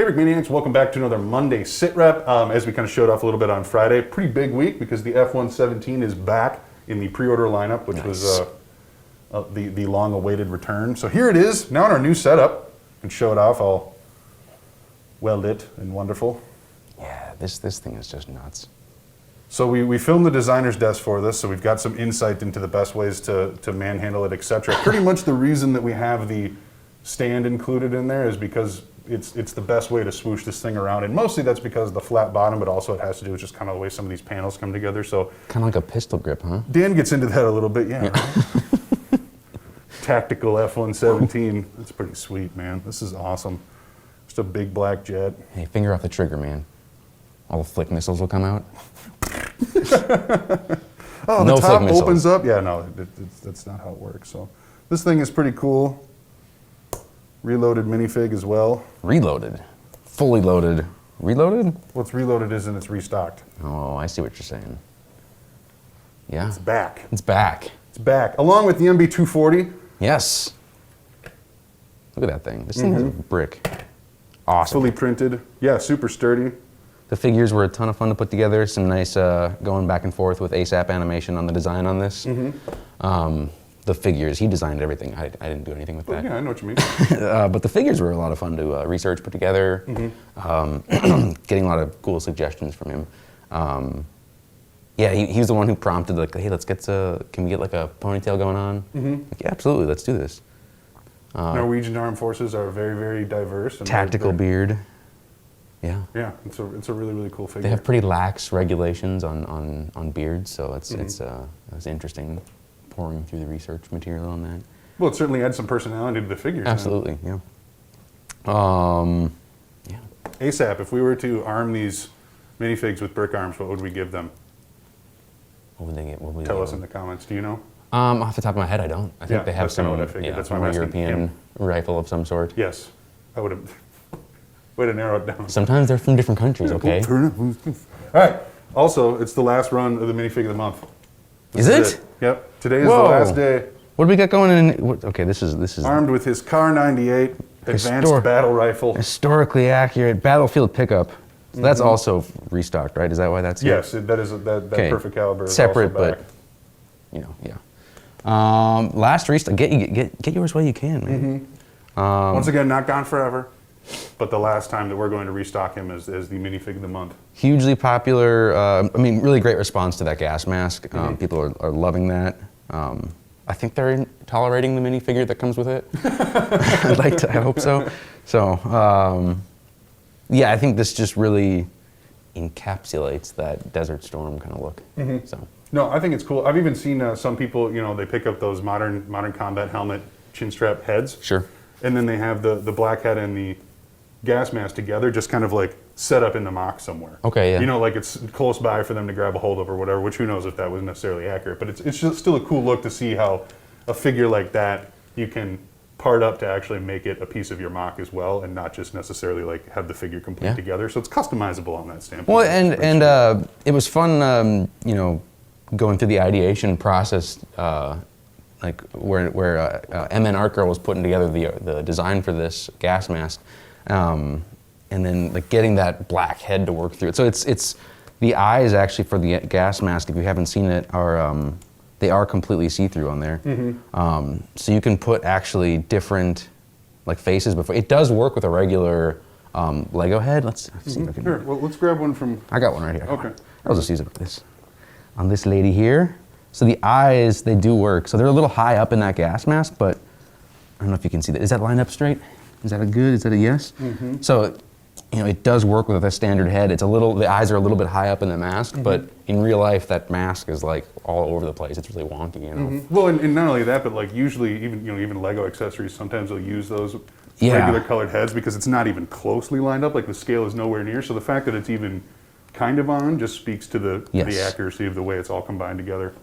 Hey Brickmaniacs, welcome back to another Monday SitRep. As we kind of showed off a little bit on Friday, pretty big week because the F-117 is back in the pre-order lineup, which was the long-awaited return. So here it is, now in our new setup. I can show it off, all well lit and wonderful. Yeah, this thing is just nuts. So we filmed the designer's desk for this, so we've got some insight into the best ways to manhandle it, etc. Pretty much the reason that we have the stand included in there is because it's the best way to swoosh this thing around, and mostly that's because of the flat bottom, but also it has to do with just kind of the way some of these panels come together. So kind of like a pistol grip, huh? Dan gets into that a little bit, yeah. Right? Tactical F-117. That's pretty sweet, man. This is awesome. Just a big black jet. Hey, finger off the trigger, man. All the flick missiles will come out. Oh, no, the top opens up. Yeah, no, that's not how it works. So this thing is pretty cool. Reloaded minifig as well. Reloaded? Fully loaded. Reloaded? What's reloaded isn't it's restocked. Oh, I see what you're saying. Yeah. It's back. It's back. It's back. Along with the MB240. Yes. Look at that thing. This thing is a brick. Awesome. Fully printed. Yeah, super sturdy. The figures were a ton of fun to put together. Some nice going back and forth with ASAP animation on the design on this. The figures, he designed everything. I didn't do anything with that. Yeah, I know what you mean. But the figures were a lot of fun to research, put together. Getting a lot of cool suggestions from him. Yeah, he was the one who prompted, like, hey, can we get like a ponytail going on? Like, yeah, absolutely, let's do this. Norwegian armed forces are very, very diverse. And tactical beard. Yeah. Yeah, it's a really, really cool figure. They have pretty lax regulations on beards, so it's interesting pouring through the research material on that. Well, it certainly adds some personality to the figures. Absolutely, yeah. Yeah. ASAP, if we were to arm these minifigs with brick arms, what would we give them? What would they get? Tell us in the comments. Do you know? Off the top of my head, I don't. I think they have some that's why I'm European rifle of some sort. Yes, I would have. Way to narrow it down. Sometimes they're from different countries, okay? All right. Also, it's the last run of the minifig of the month. Is it? Yep. Today is the last day. What do we got going in? Okay, this is armed with his Car 98 advanced battle rifle. Historically accurate battlefield pickup. So that's also restocked, right? Is that why that's here? Yes, that is that perfect caliber. Is separate, also back. But yeah. Last restock. Get yours while you can, man. Once again, not gone forever. But the last time that we're going to restock him is the minifig of the month. Hugely popular. I mean, really great response to that gas mask. People are loving that. I think they're tolerating the minifigure that comes with it. I hope so. So, yeah, I think this just really encapsulates that Desert Storm kind of look. So. No, I think it's cool. I've even seen some people, they pick up those modern combat helmet chin strap heads. Sure. And then they have the black head and the gas mask together, just kind of like set up in the mock somewhere. Okay, yeah. Like it's close by for them to grab a hold of or whatever, which who knows if that was necessarily accurate. But it's just still a cool look to see how a figure like that you can part up to actually make it a piece of your mock as well, and not just necessarily like have the figure complete together. So it's customizable on that standpoint. Well, and it was fun, going through the ideation process. Like where MN Art Girl was putting together the design for this gas mask, and then like getting that black head to work through it. So it's the eyes actually for the gas mask. If you haven't seen it, they are completely see-through on there. So you can put actually different like faces before. It does work with a regular Lego head. Let's see if I can. Sure. Well, let's grab one from. I got one right here. Okay. I'll just use it for this. On this lady here. So the eyes, they do work. So they're a little high up in that gas mask, but I don't know if you can see that. Is that lined up straight? Is that a good? Is that a yes? So, it does work with a standard head. The eyes are a little bit high up in the mask, but in real life, that mask is like all over the place. It's really wonky, Well, and not only that, but like usually even Lego accessories, sometimes they'll use those regular colored heads because it's not even closely lined up. Like the scale is nowhere near. So the fact that it's even kind of on just speaks to the accuracy of the way it's all combined together.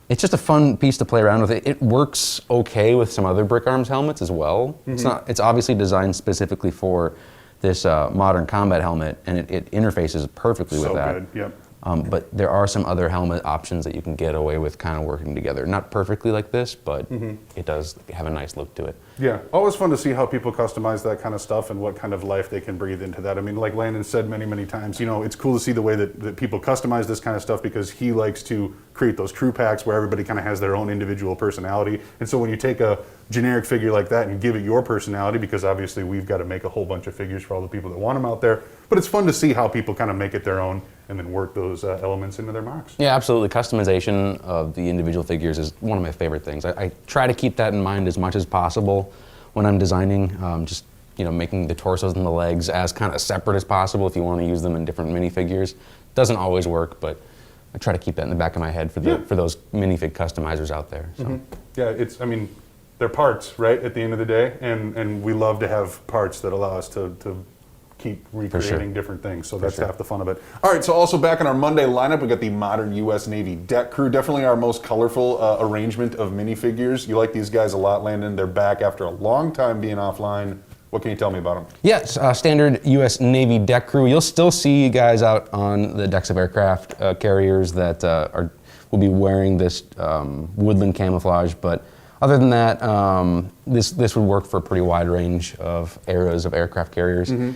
It's just a fun piece to play around with. It works okay with some other Brick Arms helmets as well. It's obviously designed specifically for this modern combat helmet, and it interfaces perfectly with that. So good, yep. But there are some other helmet options that you can get away with kind of working together. Not perfectly like this, but it does have a nice look to it. Yeah, always fun to see how people customize that kind of stuff and what kind of life they can breathe into that. I mean, like Landon said many, many times, you know, it's cool to see the way that people customize this kind of stuff because he likes to create those crew packs where everybody kind of has their own individual personality. And so when you take a generic figure like that and give it your personality, because obviously we've got to make a whole bunch of figures for all the people that want them out there, but it's fun to see how people kind of make it their own and then work those elements into their mocks. Yeah, absolutely. Customization of the individual figures is one of my favorite things. I try to keep that in mind as much as possible when I'm designing, just making the torsos and the legs as kind of separate as possible if you want to use them in different minifigures. Doesn't always work, but I try to keep that in the back of my head for those minifig customizers out there. So. Mm-hmm. Yeah, they're parts, right, at the end of the day, and we love to have parts that allow us to keep recreating different things, so that's half the fun of it. All right, so also back in our Monday lineup, we got the modern U.S. Navy deck crew. Definitely our most colorful arrangement of minifigures. You like these guys a lot, Landon. They're back after a long time being offline. What can you tell me about them? Yes, standard U.S. Navy deck crew. You'll still see guys out on the decks of aircraft carriers that will be wearing this woodland camouflage, but other than that, this would work for a pretty wide range of eras of aircraft carriers. Mm-hmm.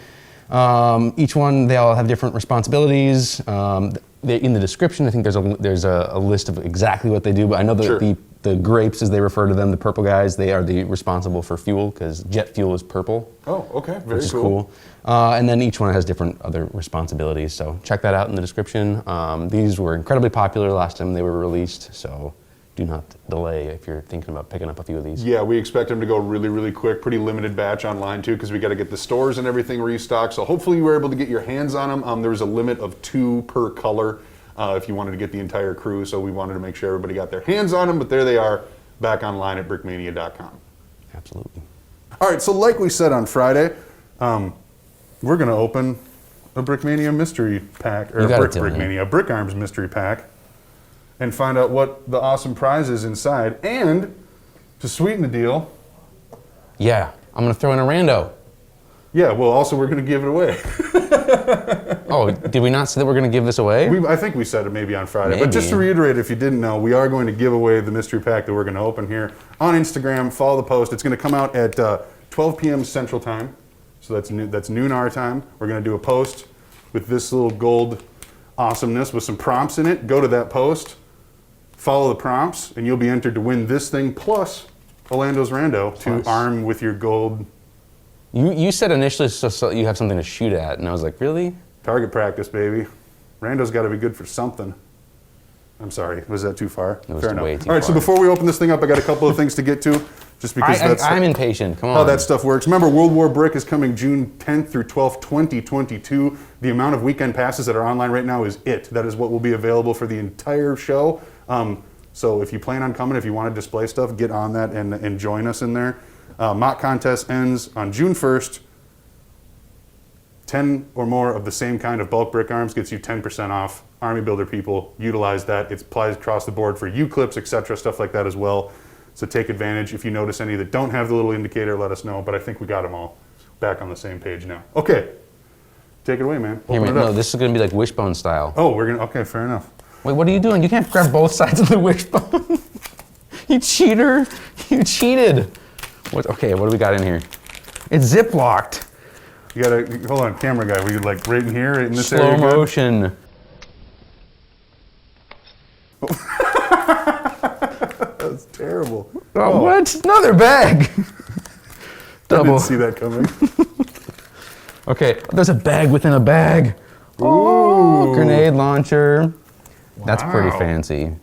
Each one, they all have different responsibilities. In the description, I think there's a list of exactly what they do, but I know that the grapes, as they refer to them, the purple guys, they are responsible for fuel, because jet fuel is purple. Oh, okay, very which is cool. And then each one has different other responsibilities, so check that out in the description. These were incredibly popular last time they were released, so do not delay if you're thinking about picking up a few of these. Yeah, we expect them to go really, really quick. Pretty limited batch online too, because we got to get the stores and everything restocked. So hopefully you were able to get your hands on them. There was a limit of 2 per color if you wanted to get the entire crew. So we wanted to make sure everybody got their hands on them. But there they are, back online at brickmania.com. Absolutely. All right, so like we said on Friday, we're going to open a Brickmania mystery pack, or a Brick Arms mystery pack, and find out what the awesome prize is inside. And to sweeten the deal, yeah, I'm gonna throw in a rando. Yeah, well, also we're gonna give it away. Oh, did we not say that we're gonna give this away? I think we said it maybe on Friday. Maybe. But just to reiterate, if you didn't know, we are going to give away the mystery pack that we're gonna open here on Instagram. Follow the post. It's gonna come out at 12 p.m. Central Time. So that's noon our time. We're gonna do a post with this little gold awesomeness with some prompts in it. Go to that post. Follow the prompts, and you'll be entered to win this thing plus Orlando's Rando to arm with your gold. You said initially so you have something to shoot at, and I was like, really? Target practice, baby. Rando's got to be good for something. I'm sorry, was that too far? It was Fair enough. way too All right, far. so before we open this thing up, I got a couple of things to get to, just because I'm impatient. Come on. How that stuff works. Remember, World War Brick is coming June 10th through 12th, 2022. The amount of weekend passes that are online right now is it. That is what will be available for the entire show. So if you plan on coming, if you want to display stuff, get on that and join us in there. Mock contest ends on June 1st. 10 or more of the same kind of bulk brick arms gets you 10% off. Army Builder people, utilize that. It applies across the board for U-clips, etc., stuff like that as well. So take advantage. If you notice any that don't have the little indicator, let us know. But I think we got them all back on the same page now. Okay, take it away, man. No, this is going to be like wishbone style. Oh, okay, fair enough. Wait, what are you doing? You can't grab both sides of the wishbone. You cheater. You cheated. Okay, what do we got in here? It's zip-locked. You gotta, hold on, camera guy. Were you like right in here, right in this Slow area? Slow motion. That's terrible. Oh, what? Another bag. Double. I didn't see that coming. Okay, there's a bag within a bag. Ooh. Oh, grenade launcher. Wow. That's pretty fancy.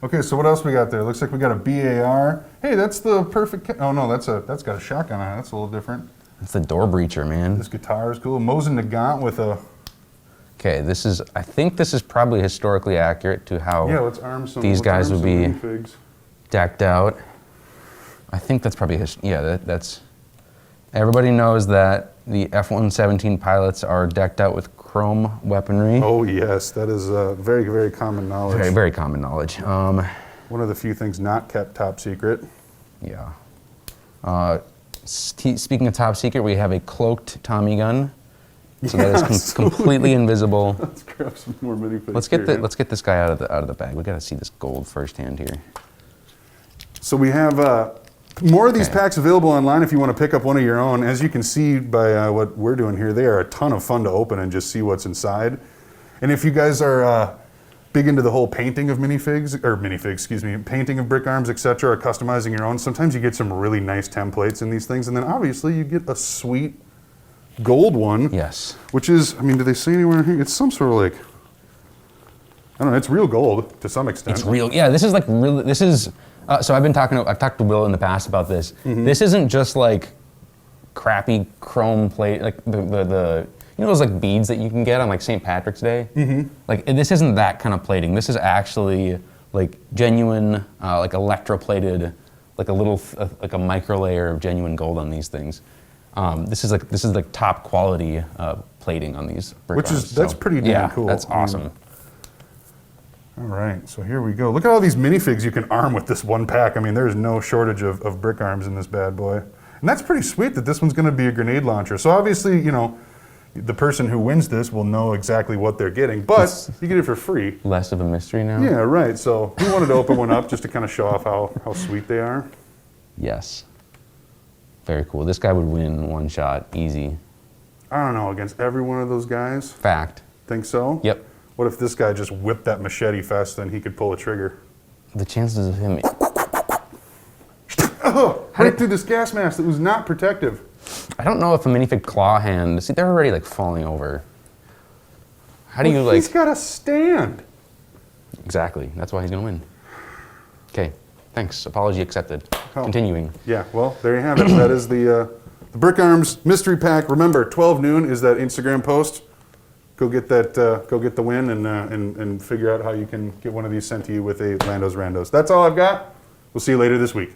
Okay, so what else we got there? Looks like we got a BAR. Hey, that's the perfect. Oh no, that's got a shotgun on it. That's a little different. That's the door breacher, man. This guitar is cool. Mosin Nagant with a. Okay, I think this is probably historically accurate to how let's arm some, these guys would be minifigs. Decked out. I think that's probably that's. Everybody knows that the F-117 pilots are decked out with chrome weaponry. Oh yes, that is very, very common knowledge. Very, very common knowledge. One of the few things not kept top secret. Yeah. Speaking of top secret, we have a cloaked Tommy gun. So that is completely invisible. Let's grab some more minifigs. Let's get this guy out of the bag. We got to see this gold firsthand here. So we have More of these Okay. packs available online if you want to pick up one of your own. As you can see by what we're doing here, they are a ton of fun to open and just see what's inside. And if you guys are big into the whole painting of painting of brick arms, etc., or customizing your own, sometimes you get some really nice templates in these things, and then obviously you get a sweet gold one. Yes. Which is, I mean, do they say anywhere here? It's some sort of like, I don't know, it's real gold to some extent. It's real. Yeah, this is like real. This is. So I've talked to Will in the past about this. This isn't just like crappy chrome plate, like the you know those like beads that you can get on like St. Patrick's Day. Like this isn't that kind of plating. This is actually like genuine, like electroplated, like a little like a micro layer of genuine gold on these things. This is like top quality plating on these brick arms. That's pretty damn cool. That's awesome. All right, so here we go. Look at all these minifigs you can arm with this one pack. I mean, there's no shortage of brick arms in this bad boy. And that's pretty sweet that this one's gonna be a grenade launcher. So obviously, you know, the person who wins this will know exactly what they're getting, but you get it for free. Less of a mystery now? Yeah, right. So we wanted to open one up just to kind of show off how sweet they are. Yes. Very cool. This guy would win one shot, easy. I don't know, against every one of those guys. Fact. Think so? Yep. What if this guy just whipped that machete faster than he could pull a trigger? The chances of him. Oh, right through this gas mask that was not protective. I don't know if a minifig claw hand. See, they're already like falling over. How do you like? He's got a stand. Exactly. That's why he's gonna win. Okay. Thanks. Apology accepted. Oh. Continuing. Yeah, well, there you have it. That is the Brick Arms mystery pack. Remember, 12 noon is that Instagram post. Go get that. Go get the win and figure out how you can get one of these sent to you with a Lando's Randos. That's all I've got. We'll see you later this week.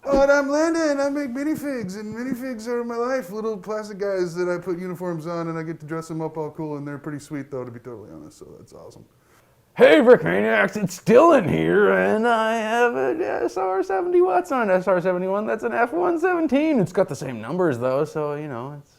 Oh, and I'm Landon. I make minifigs, and minifigs are my life. Little plastic guys that I put uniforms on, and I get to dress them up all cool, and they're pretty sweet, though, to be totally honest. So that's awesome. Hey, Brickmaniacs, it's Dylan here, and I have a SR70. What's on an SR71? That's an F117. It's got the same numbers, though, so, you know, it's